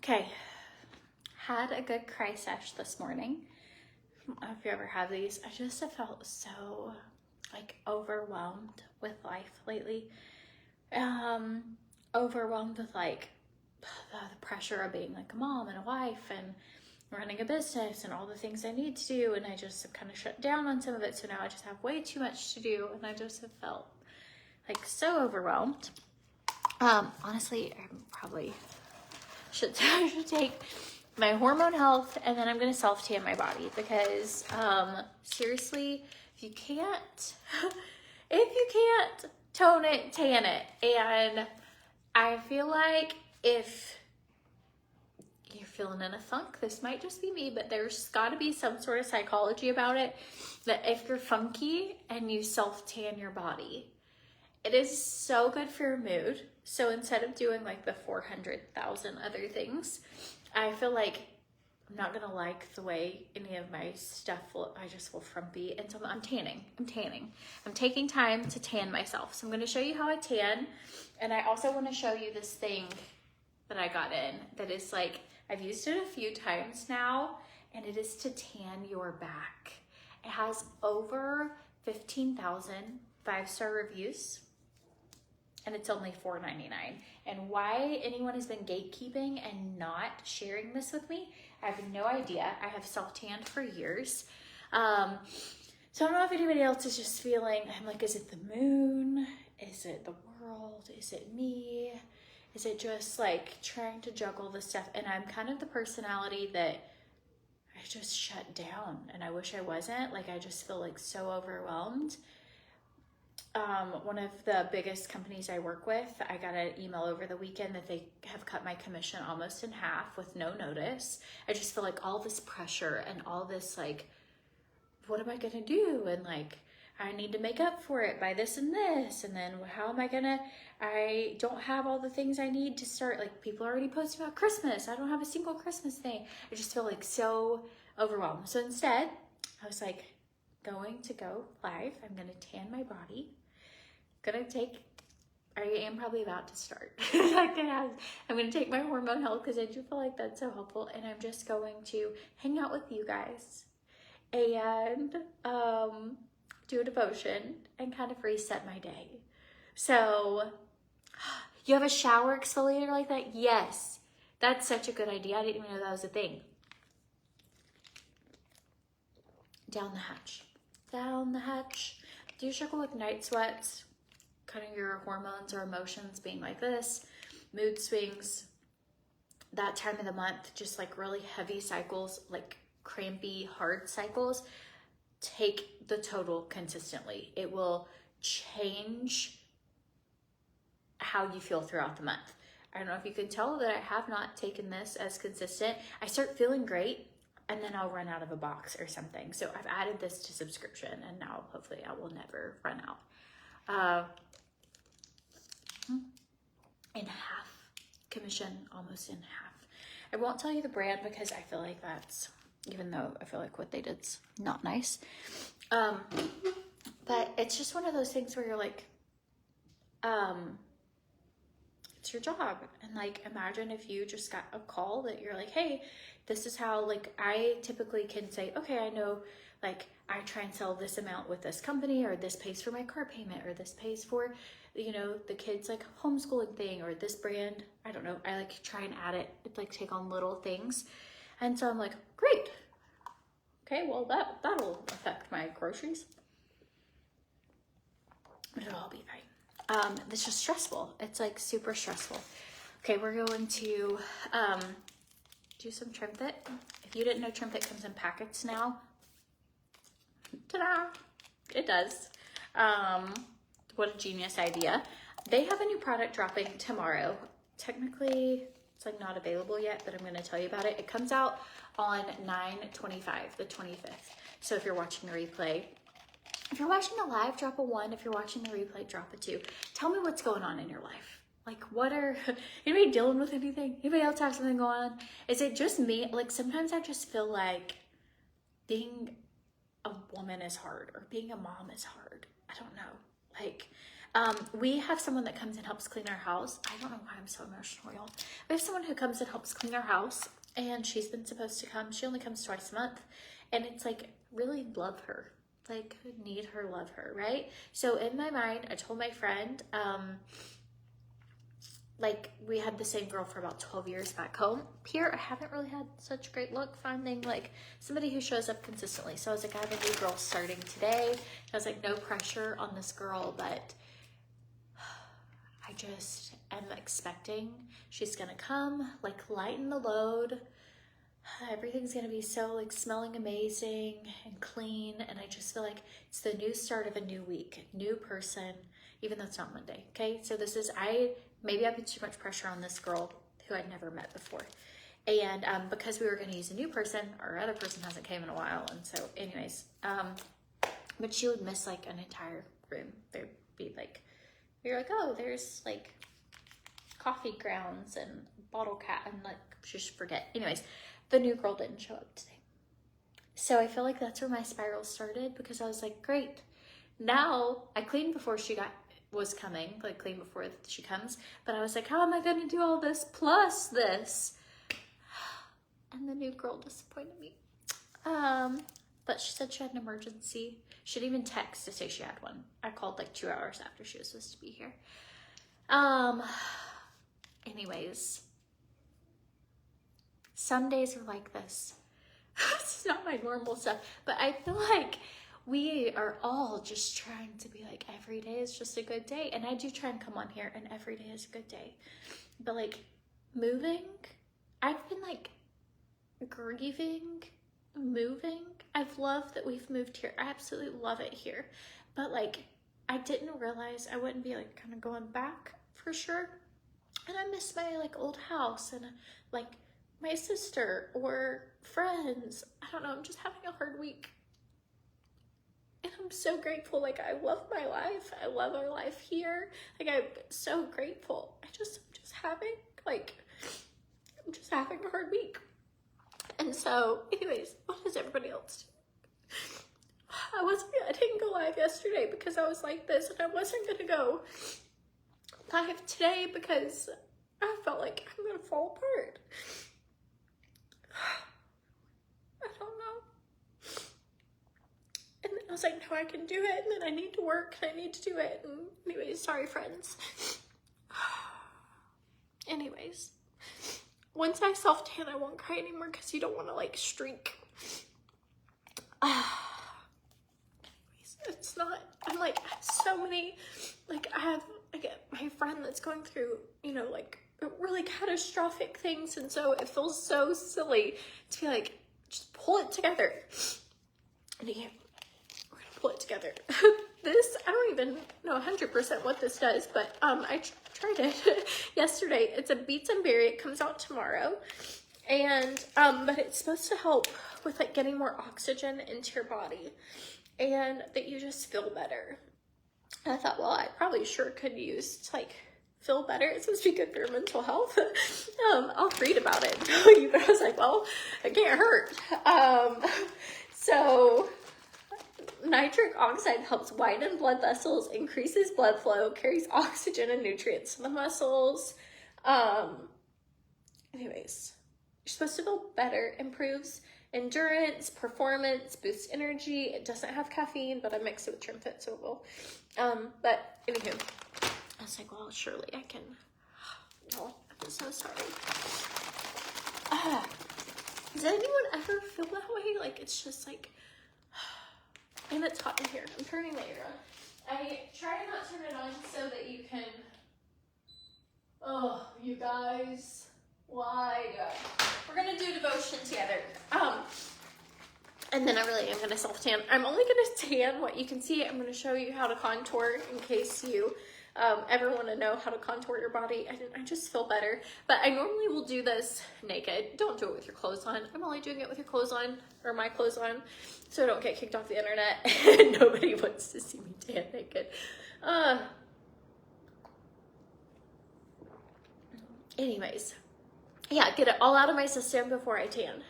Okay, had a good cry sesh this morning. I don't know if you ever have these. I just have felt so like overwhelmed with life lately. Overwhelmed with like the pressure of being like a mom and a wife and running a business and all the things I need to do, and I just have kind of shut down on some of it, so now I just have way too much to do, and I just have felt like so overwhelmed. Honestly, I probably should take my hormone health, and then I'm gonna self-tan my body, because seriously, if you can't tone it, tan it. And I feel like if you're feeling in a funk, this might just be me, but there's got to be some sort of psychology about it, that if you're funky and you self-tan your body, it is so good for your mood. So instead of doing like the 400,000 other things, I feel like I'm not gonna like the way any of my stuff will, I just feel frumpy. And so I'm tanning. I'm taking time to tan myself. So I'm gonna show you how I tan. And I also wanna show you this thing that I got in that is like, I've used it a few times now, and it is to tan your back. It has over 15,000 5-star reviews, and it's only $4.99. And why anyone has been gatekeeping and not sharing this with me, I have no idea. I have self-tanned for years. So I don't know if anybody else is just feeling, I'm like, is it the moon? Is it the world? Is it me? Is it just like trying to juggle this stuff? And I'm kind of the personality that I just shut down, and I wish I wasn't. Like, I just feel like so overwhelmed. One of the biggest companies I work with, I got an email over the weekend that they have cut my commission almost in half with no notice. I just feel like all this pressure and all this like, what am I gonna do? And like, I need to make up for it by this and this. And then how am I gonna, I don't have all the things I need to start. Like, people are already posting about Christmas. I don't have a single Christmas thing. I just feel like so overwhelmed. So instead, I was like, going to go live. I'm gonna tan my body. I am probably about to start. I'm gonna take my hormone health, because I do feel like that's so helpful. And I'm just going to hang out with you guys and do a devotion and kind of reset my day. So, you have a shower exfoliator like that? Yes, that's such a good idea. I didn't even know that was a thing. Down the hatch. Down the hatch. Do you struggle with night sweats? Kind of your hormones or emotions being like this, mood swings, that time of the month, just like really heavy cycles, like crampy, hard cycles, take the total consistently. It will change how you feel throughout the month. I don't know if you can tell that I have not taken this as consistent. I start feeling great, and then I'll run out of a box or something. So I've added this to subscription, and now hopefully I will never run out. In half, commission almost in half. I won't tell you the brand, because I feel like that's, even though I feel like what they did's not nice. But it's just one of those things where you're like, it's your job. And like, imagine if you just got a call that you're like, hey, this is how, like, I typically can say, okay, I know, like, I try and sell this amount with this company, or this pays for my car payment, or this pays for, you know, the kids like homeschooling thing, or this brand, I don't know. I like try and add it, like take on little things. And so I'm like, great. Okay, well that'll affect my groceries, but it'll all be fine. It's just stressful. It's like super stressful. Okay, we're going to do some TrimFit. If you didn't know, TrimFit comes in packets now. Ta-da! It does. What a genius idea. They have a new product dropping tomorrow. Technically, it's like not available yet, but I'm going to tell you about it. It comes out on 9/25, the 25th. So if you're watching the replay, if you're watching the live, drop a 1. If you're watching the replay, drop a 2. Tell me what's going on in your life. Like, what are, anybody dealing with anything? Anybody else have something going on? Is it just me? Like, sometimes I just feel like being a woman is hard, or being a mom is hard. I don't know. Like, We have someone that comes and helps clean our house. I don't know why I'm so emotional, y'all. We have someone who comes and helps clean our house, and she's been supposed to come. She only comes twice a month, and it's like, really love her. Like, need her, love her, right? So in my mind, I told my friend, like, we had the same girl for about 12 years back home. Here, I haven't really had such great luck finding, like, somebody who shows up consistently. So I was like, I have a new girl starting today. I was like, no pressure on this girl, but I just am expecting she's gonna come, like, lighten the load. Everything's gonna be so, like, smelling amazing and clean. And I just feel like it's the new start of a new week, new person, even though it's not Monday, okay? So this is, maybe I put too much pressure on this girl who I'd never met before. And because we were going to use a new person, our other person hasn't came in a while. And so anyways, but she would miss like an entire room. There'd be like, we were like, oh, there's like coffee grounds and bottle cap, and like, just forget. Anyways, the new girl didn't show up today. So I feel like that's where my spiral started, because I was like, great. Now I cleaned before she was coming, like clean before she comes, but I was like, how am I going to do all this plus this? And the new girl disappointed me. But she said she had an emergency. She didn't even text to say she had one. I called like 2 hours after she was supposed to be here. Anyways, some days are like this. It's not my normal stuff, but I feel like we are all just trying to be like, every day is just a good day. And I do try and come on here, and every day is a good day. But like moving, I've been like grieving, moving. I've loved that we've moved here. I absolutely love it here. But like, I didn't realize I wouldn't be like kind of going back for sure. And I miss my like old house and like my sister or friends. I don't know, I'm just having a hard week. And I'm so grateful. Like, I love my life. I love our life here. Like, I'm so grateful. I'm just having a hard week. And so, anyways, what does everybody else do? I didn't go live yesterday because I was like this, and I wasn't gonna go live today because I felt like I'm gonna fall apart. I don't know. And then I was like, no, I can do it. And then I need to work, and I need to do it. And anyways, sorry, friends. Anyways, once I self-tan, I won't cry anymore because you don't want to, like, streak. Anyways, it's not, I'm like, I have so many, like, I get my friend that's going through, you know, like, really catastrophic things. And so it feels so silly to be like, just pull it together. And again, we're gonna pull it together. This, I don't even know 100% what this does, but I tried it yesterday. It's a beets and berry. It comes out tomorrow. And, but it's supposed to help with like getting more oxygen into your body and that you just feel better. And I thought, well, I probably sure could use to like feel better. It's supposed to be good for your mental health. I'll read about it and tell you, but I was like, well, it can't hurt. So nitric oxide helps widen blood vessels, increases blood flow, carries oxygen and nutrients to the muscles. Anyways, you're supposed to feel better, improves endurance, performance, boosts energy. It doesn't have caffeine, but I mixed it with TrimFit, so it will. But anywho, I was like, well, surely I can. No, I'm so sorry. Does anyone ever feel that way? Like, it's just like, and it's hot in here. I'm turning the air on. I try to not turn it on so that you can, oh, you guys, why? We're gonna do devotion together. And then I really am gonna self-tan. I'm only gonna tan what you can see. I'm gonna show you how to contour in case you ever want to know how to contour your body. I just feel better, but I normally will do this naked. Don't do it with your clothes on. I'm only doing it with your clothes on, or my clothes on, so I don't get kicked off the internet and nobody wants to see me tan naked. Anyways, yeah, get it all out of my system before I tan.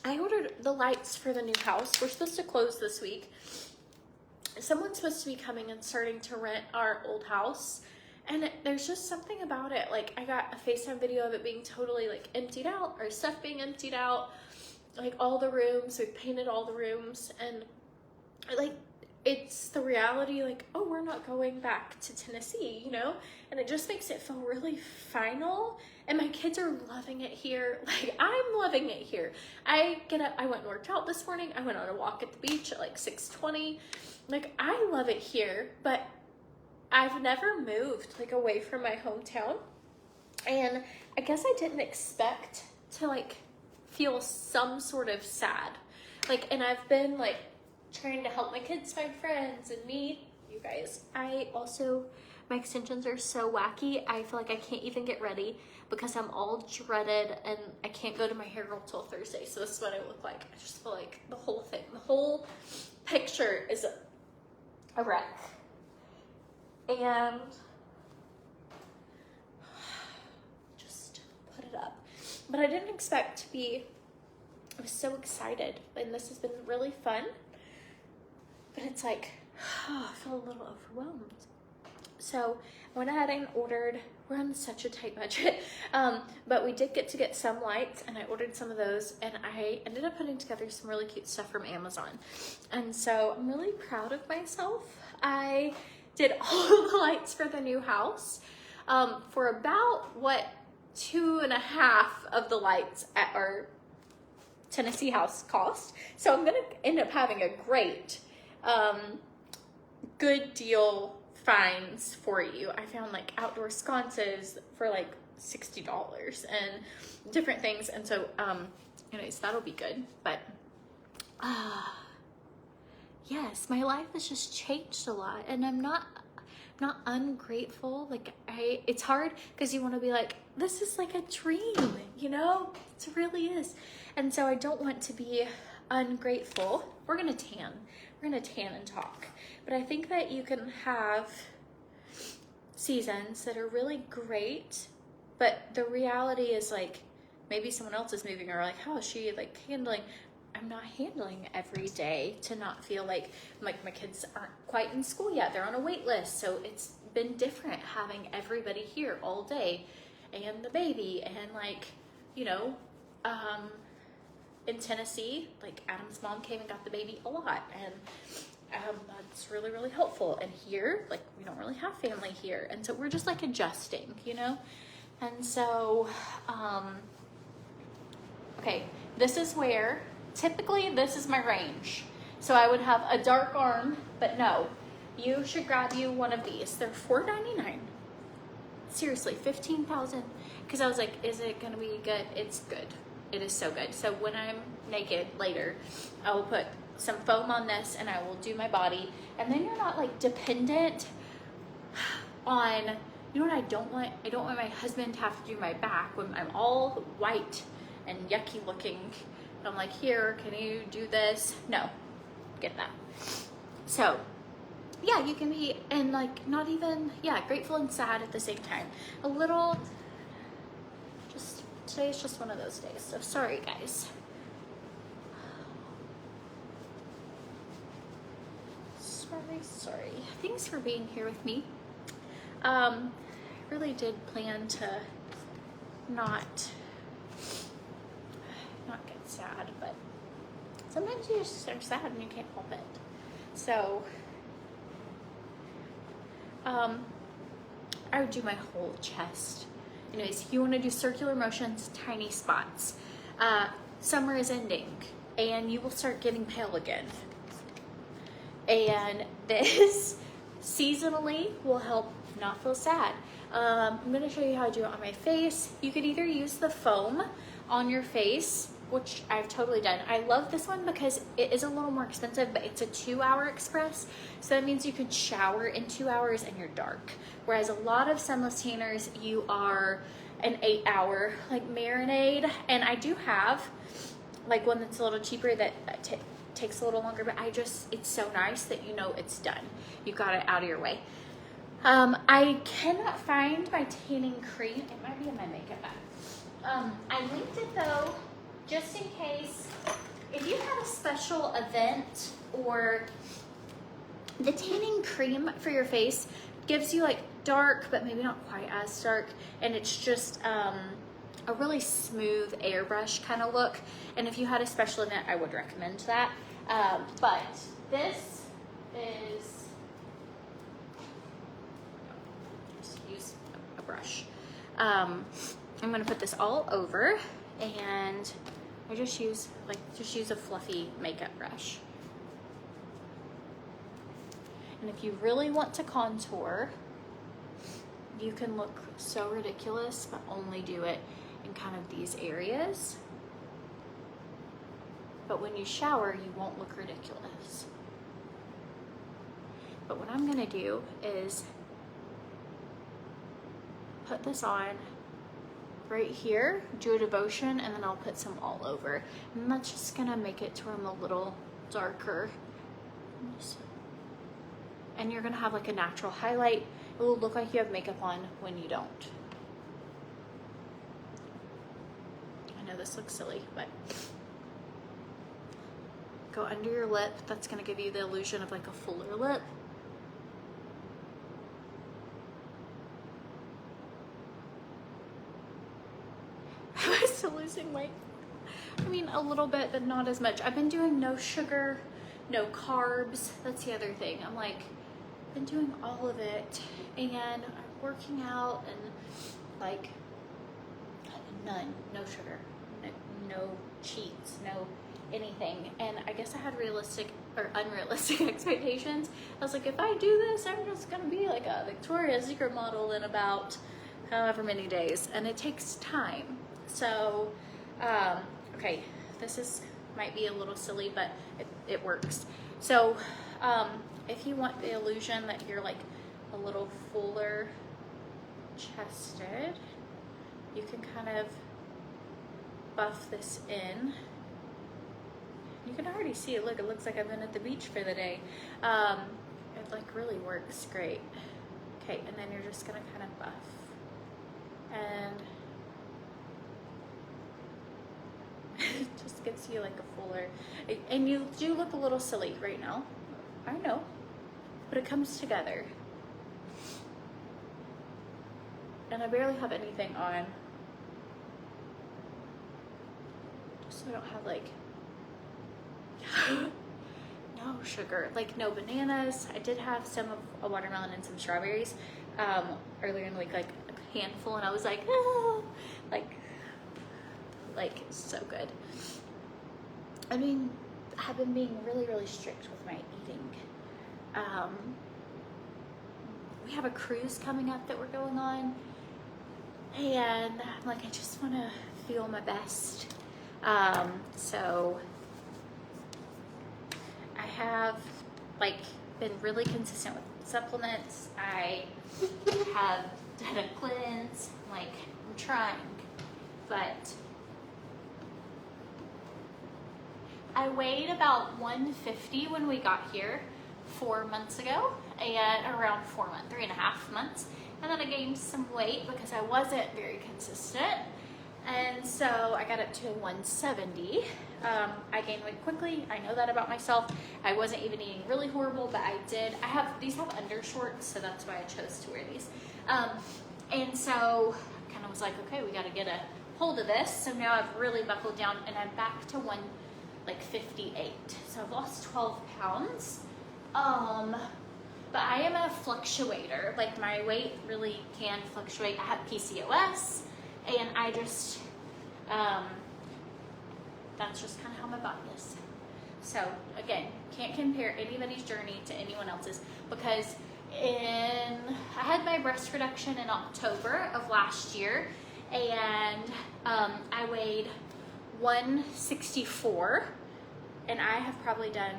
I ordered the lights for the new house. We're supposed to close this week. someone's supposed to be coming and starting to rent our old house. And there's just something about it. Like, I got a FaceTime video of it being totally like emptied out, our stuff being emptied out, like all the rooms, we painted all the rooms, and like, it's the reality, like, oh, we're not going back to Tennessee, you know? And it just makes it feel really final. And my kids are loving it here. Like, I'm loving it here. I get up, I went and worked out this morning. I went on a walk at the beach at like 6:20. Like, I love it here, but I've never moved like away from my hometown. And I guess I didn't expect to like feel some sort of sad. Like, and I've been like trying to help my kids find friends and meet you guys. I also, my extensions are so wacky. I feel like I can't even get ready because I'm all dreaded and I can't go to my hair girl till Thursday. So this is what I look like. I just feel like the whole thing, the whole picture is a wreck. And just put it up. But I didn't expect to be, I was so excited, and this has been really fun. But it's like, I feel a little overwhelmed. So I went ahead and ordered, we're on such a tight budget, but we did get some lights, and I ordered some of those, and I ended up putting together some really cute stuff from Amazon. And so I'm really proud of myself. I did all the lights for the new house for about, what, 2.5 of the lights at our Tennessee house cost. So I'm gonna end up having a great good deal finds for you. I found like outdoor sconces for like $60 and different things. And so anyways, that'll be good. But yes, my life has just changed a lot, and I'm not ungrateful. Like, it's hard because you want to be like, this is like a dream, you know? It really is. And so I don't want to be ungrateful. We're gonna tan and talk. But I think that you can have seasons that are really great, but the reality is like, maybe someone else is moving, or like, how is she like handling? I'm not handling every day to not feel like my kids aren't quite in school yet. They're on a wait list. So it's been different having everybody here all day, and the baby, and like, you know, in Tennessee, like Adam's mom came and got the baby a lot, and that's really, really helpful. And here, like, we don't really have family here. And so we're just like adjusting, you know? And so, okay, this is where, typically this is my range. So I would have a dark arm, but no, you should grab you one of these. They're $4.99. Seriously, 15,000. Because I was like, is it gonna be good? It's good. It is so good. So when I'm naked later, I will put some foam on this and I will do my body. And then you're not like dependent on, you know what I don't want? I don't want my husband to have to do my back when I'm all white and yucky looking. I'm like, here, can you do this? No, get that. So yeah, you can be, and like not even, yeah, grateful and sad at the same time. A little, just, today's just one of those days. So sorry guys. Sorry. Thanks for being here with me. I really did plan to not get sad, but sometimes you just are sad and you can't help it. So I would do my whole chest. Anyways, you want to do circular motions, tiny spots. Summer is ending and you will start getting pale again. And this seasonally will help not feel sad. I'm gonna show you how to do it on my face. You could either use the foam on your face, which I've totally done. I love this one because it is a little more expensive, but it's a 2-hour express. So that means you could shower in 2 hours and you're dark. Whereas a lot of sunless tanners, you are an 8-hour like marinade. And I do have like one that's a little cheaper that takes a little longer, but it's so nice that you know it's done. You got it out of your way. I cannot find my tanning cream. It might be in my makeup bag. I linked it though, just in case, if you have a special event or The tanning cream for your face gives you like dark, but maybe not quite as dark. And it's just a really smooth airbrush kind of look. And if you had a special event, I would recommend that. But this is, just use a brush. I'm gonna put this all over, and I just use a fluffy makeup brush. And if you really want to contour, you can look so ridiculous, but only do it in kind of these areas. But when you shower, you won't look ridiculous. But what I'm gonna do is put this on right here, do a devotion, and then I'll put some all over. And that's just gonna make it to where I'm a little darker. And you're gonna have like a natural highlight. It will look like you have makeup on when you don't. I know this looks silly, but go under your lip. That's gonna give you the illusion of like a fuller lip. I'm still losing weight. I mean, a little bit, but not as much. I've been doing no sugar, no carbs. That's the other thing. I'm like, been doing all of it, and I'm working out, and like none, no sugar, no cheats, no anything. And I guess I had realistic or unrealistic expectations. I was like, if I do this, I'm just gonna be like a Victoria's Secret model in about however many days, and it takes time. So okay, this might be a little silly, but it works. So if you want the illusion that you're like a little fuller chested, you can kind of buff this in. You can already see it. Look, it looks like I've been at the beach for the day. It like really works great. Okay, and then you're just gonna kind of buff. And it just gets you like a fuller, and you do look a little silly right now. I know, but it comes together. And I barely have anything on, just so I don't have like no sugar, like no bananas. I did have some of a watermelon and some strawberries earlier in the week, like a handful, and I was like, oh, like so good. I mean, I've been being really strict with my eating. We have a cruise coming up that we're going on, and I'm like, I just want to feel my best. So I have like been really consistent with supplements. I have done a cleanse. Like, I'm trying, but I weighed about 150 when we got here 4 months ago, and around 3.5 months. And then I gained some weight because I wasn't very consistent. And so I got up to 170. I gained weight quickly. I know that about myself. I wasn't even eating really horrible, but I did. These have undershorts, so that's why I chose to wear these. And so I kind of was like, okay, we got to get a hold of this. So now I've really buckled down, and I'm back to 158. So I've lost 12 pounds. But I am a fluctuator. Like, my weight really can fluctuate. I have PCOS, and I just, that's just kind of how my body is. So again, can't compare anybody's journey to anyone else's, because I had my breast reduction in October of last year, and I weighed 164, and I have probably done,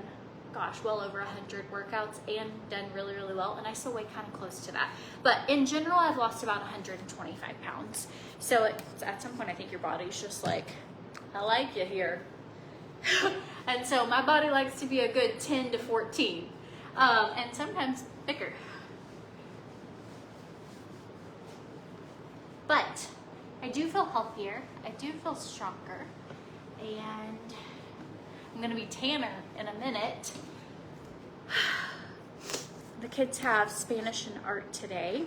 gosh, well over 100 workouts and done really well, and I still weigh kind of close to that. But in general, I've lost about 125 pounds. So at some point, I think your body's just like, I like you here. And so my body likes to be a good 10 to 14, and sometimes bigger. But I do feel healthier, I do feel stronger, and I'm gonna be tanner in a minute. kids have Spanish and art today,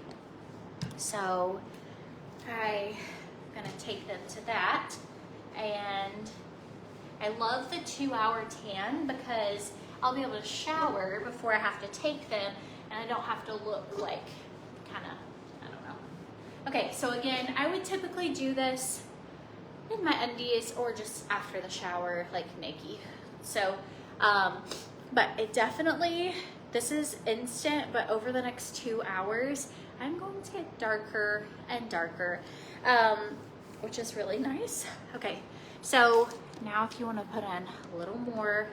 so I'm gonna take them to that. And I love the 2-hour tan because I'll be able to shower before I have to take them, and I don't have to look like kind of, I don't know. Okay, so again, I would typically do this in my undies or just after the shower, like naked. So, but it definitely, this is instant, but over the next 2 hours, I'm going to get darker and darker, which is really nice. Okay, so now if you want to put in a little more,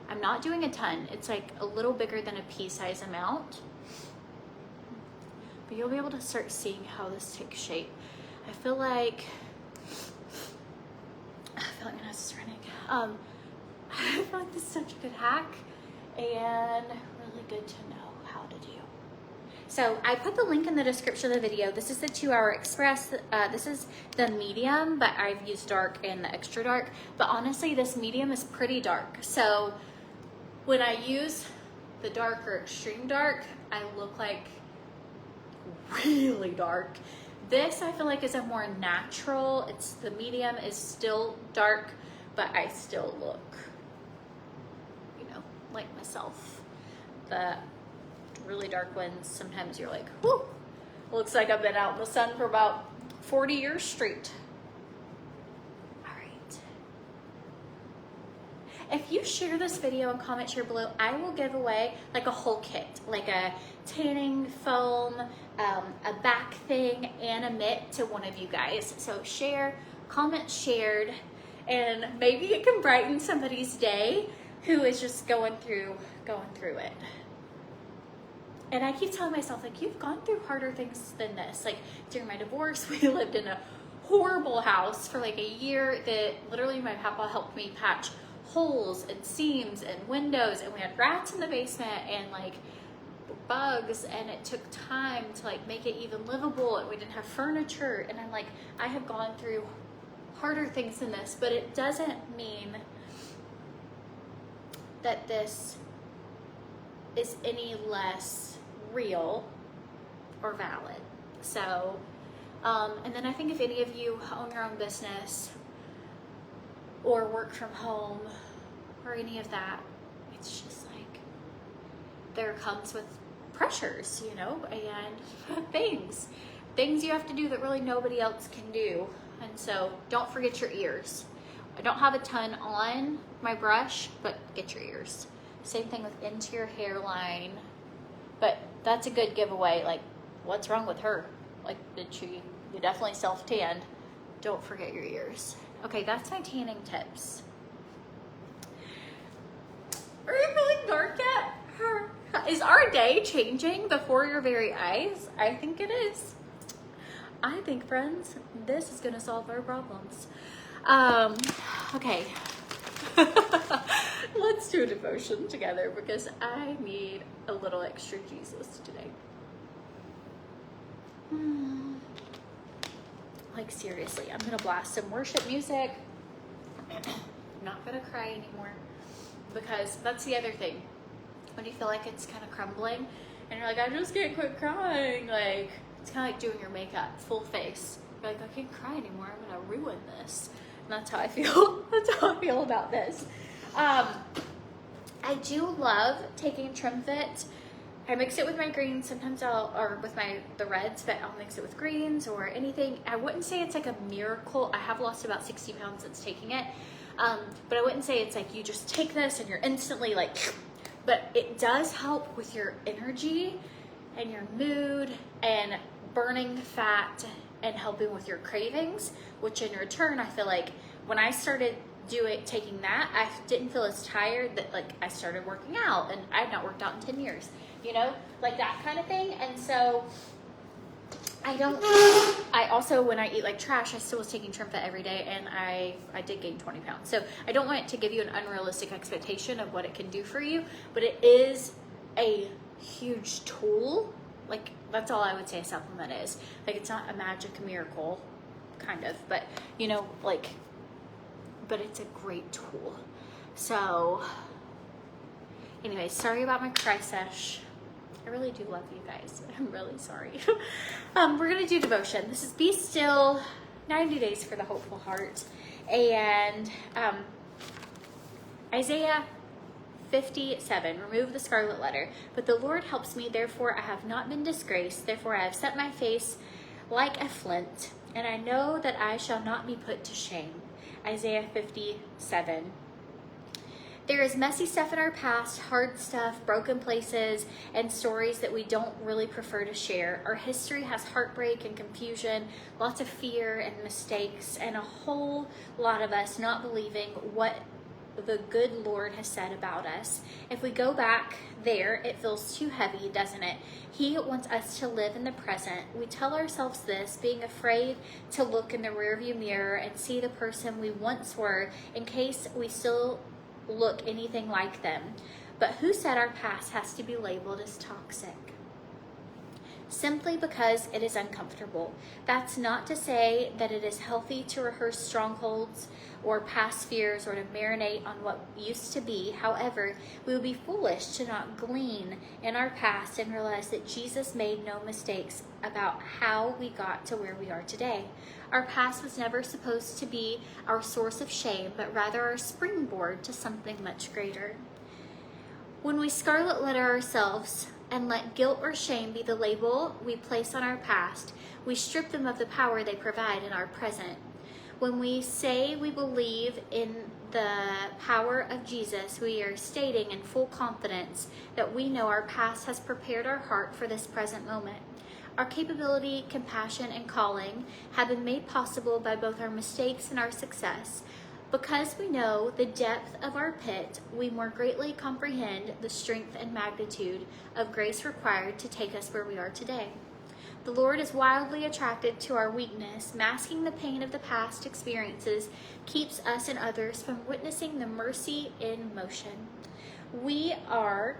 I'm not doing a ton. It's like a little bigger than a pea size amount, but you'll be able to start seeing how this takes shape. I feel like my nose is running. I feel like this is such a good hack and really good to know how to do. So I put the link in the description of the video. This is the 2-hour express. This is the medium, but I've used dark and the extra dark. But honestly, this medium is pretty dark. So when I use the dark or extreme dark, I look like really dark. This I feel like is a more natural, it's the medium is still dark, but I still look, you know, like myself. The really dark ones, sometimes you're like, whoo, looks like I've been out in the sun for about 40 years straight. All right. If you share this video and comment here below, I will give away like a whole kit, like a tanning foam, a back thing, and a mitt to one of you guys. So share, comment shared, and maybe it can brighten somebody's day who is just going through it. And I keep telling myself, like, you've gone through harder things than this. Like during my divorce, we lived in a horrible house for like a year that literally my papa helped me patch holes and seams and windows, and we had rats in the basement and like bugs, and it took time to like make it even livable, and we didn't have furniture. And I'm like, I have gone through harder things than this, but it doesn't mean that this is any less real or valid. So and then I think if any of you own your own business or work from home or any of that, it's just like there comes with pressures, you know, and things you have to do that really nobody else can do. And so don't forget your ears. I don't have a ton on my brush, but get your ears. Same thing with into your hairline. But that's a good giveaway. Like, what's wrong with her? Like, did you definitely self-tanned. Don't forget your ears. Okay, that's my tanning tips. Are you feeling dark yet? Is our day changing before your very eyes? I think it is. I think, friends, this is gonna solve our problems. Okay. Let's do a devotion together because I need a little extra Jesus today. Like seriously, I'm gonna blast some worship music. I'm not gonna cry anymore because that's the other thing. When you feel like it's kind of crumbling and you're like, I just can't quit crying. Like, it's kind of like doing your makeup, full face. You're like, I can't cry anymore. I'm gonna ruin this. And that's how I feel. That's how I feel about this. I do love taking TrimFit. I mix it with my greens. Sometimes or with the reds, but I'll mix it with greens or anything. I wouldn't say it's like a miracle. I have lost about 60 pounds since taking it. But I wouldn't say it's like you just take this and you're instantly like, but it does help with your energy and your mood and burning fat and helping with your cravings, which in return, I feel like when I started taking that, I didn't feel as tired that like I started working out, and I've not worked out in 10 years, you know, like that kind of thing. And so I also, when I eat like trash, I still was taking TrimFit every day, and I did gain 20 pounds. So I don't want it to give you an unrealistic expectation of what it can do for you, but it is a huge tool. Like, that's all I would say a supplement is. Like, it's not a magic miracle, kind of, but you know, like, but it's a great tool. So Anyway, sorry about my cry sesh. I really do love you guys. I'm really sorry. We're going to do devotion. This is Be Still, 90 Days for the Hopeful Heart. And Isaiah 57, remove the scarlet letter. But the Lord helps me, therefore I have not been disgraced. Therefore I have set my face like a flint, and I know that I shall not be put to shame. Isaiah 57. There is messy stuff in our past, hard stuff, broken places, and stories that we don't really prefer to share. Our history has heartbreak and confusion, lots of fear and mistakes, and a whole lot of us not believing what the good Lord has said about us. If we go back there, it feels too heavy, doesn't it? He wants us to live in the present. We tell ourselves this, being afraid to look in the rearview mirror and see the person we once were in case we still look anything like them. But who said our past has to be labeled as toxic? Simply because it is uncomfortable. That's not to say that it is healthy to rehearse strongholds or past fears or to marinate on what used to be. However, we would be foolish to not glean in our past and realize that Jesus made no mistakes about how we got to where we are today. Our past was never supposed to be our source of shame, but rather our springboard to something much greater. When we scarlet letter ourselves and let guilt or shame be the label we place on our past, we strip them of the power they provide in our present. When we say we believe in the power of Jesus, we are stating in full confidence that we know our past has prepared our heart for this present moment. Our capability, compassion, and calling have been made possible by both our mistakes and our success. Because we know the depth of our pit, we more greatly comprehend the strength and magnitude of grace required to take us where we are today. The Lord is wildly attracted to our weakness. Masking the pain of the past experiences keeps us and others from witnessing the mercy in motion. We are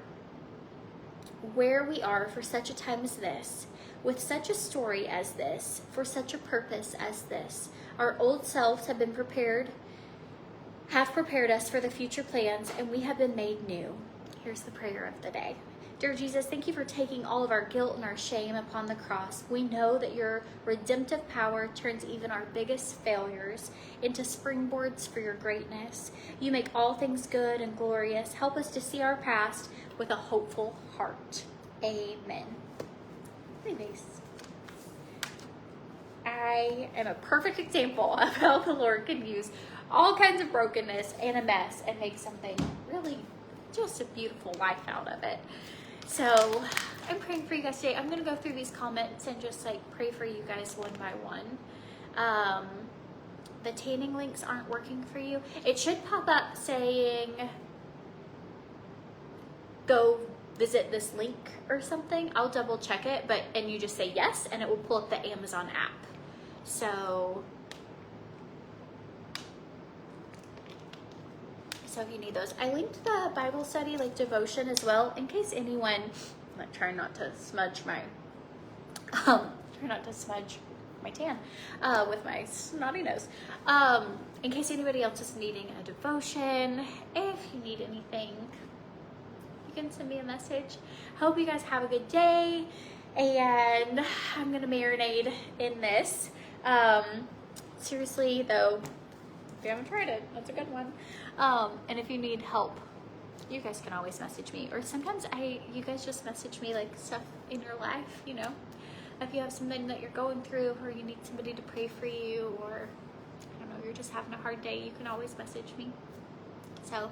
where we are for such a time as this, with such a story as this, for such a purpose as this. Our old selves have prepared us for the future plans, and we have been made new. Here's the prayer of the day. Dear Jesus, thank you for taking all of our guilt and our shame upon the cross. We know that your redemptive power turns even our biggest failures into springboards for your greatness. You make all things good and glorious. Help us to see our past with a hopeful heart. Amen. Anyways, I am a perfect example of how the Lord can use all kinds of brokenness and a mess and make something really just a beautiful life out of it. So I'm praying for you guys today. I'm going to go through these comments and just like pray for you guys one by one. The tanning links aren't working for you. It should pop up saying go visit this link or something. I'll double check it, and you just say yes and it will pull up the Amazon app. So if you need those. I linked the Bible study, like devotion as well, in case anyone, I'm trying not to smudge my, tan with my snotty nose. In case anybody else is needing a devotion, if you need anything, you can send me a message. Hope you guys have a good day, and I'm gonna marinate in this. Seriously though, if you haven't tried it, that's a good one. And if you need help, you guys can always message me, or sometimes you guys just message me like stuff in your life, you know, if you have something that you're going through, or you need somebody to pray for you, or I don't know, you're just having a hard day, you can always message me. So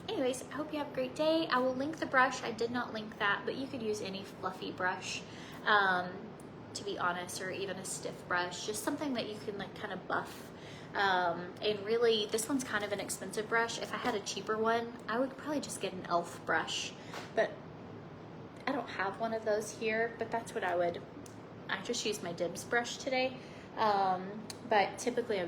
anyways, I hope you have a great day. I will link the brush. I did not link that, but you could use any fluffy brush, to be honest, or even a stiff brush, just something that you can like kind of buff. And really, this one's kind of an expensive brush. If I had a cheaper one, I would probably just get an elf brush, but I don't have one of those here, but that's what I just used my Dibs brush today. But typically I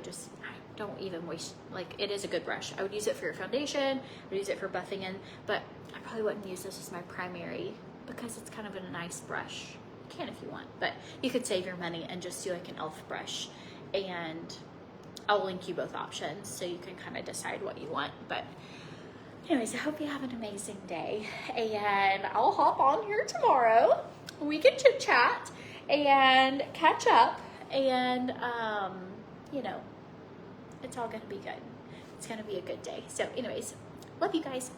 don't even waste, like, it is a good brush. I would use it for your foundation, I would use it for buffing in, but I probably wouldn't use this as my primary because it's kind of a nice brush. You can if you want, but you could save your money and just do like an elf brush, and I'll link you both options so you can kind of decide what you want. But Anyways, I hope you have an amazing day, and I'll hop on here tomorrow. We can chit chat and catch up, and you know, it's all gonna be good. It's gonna be a good day. So anyways, love you guys.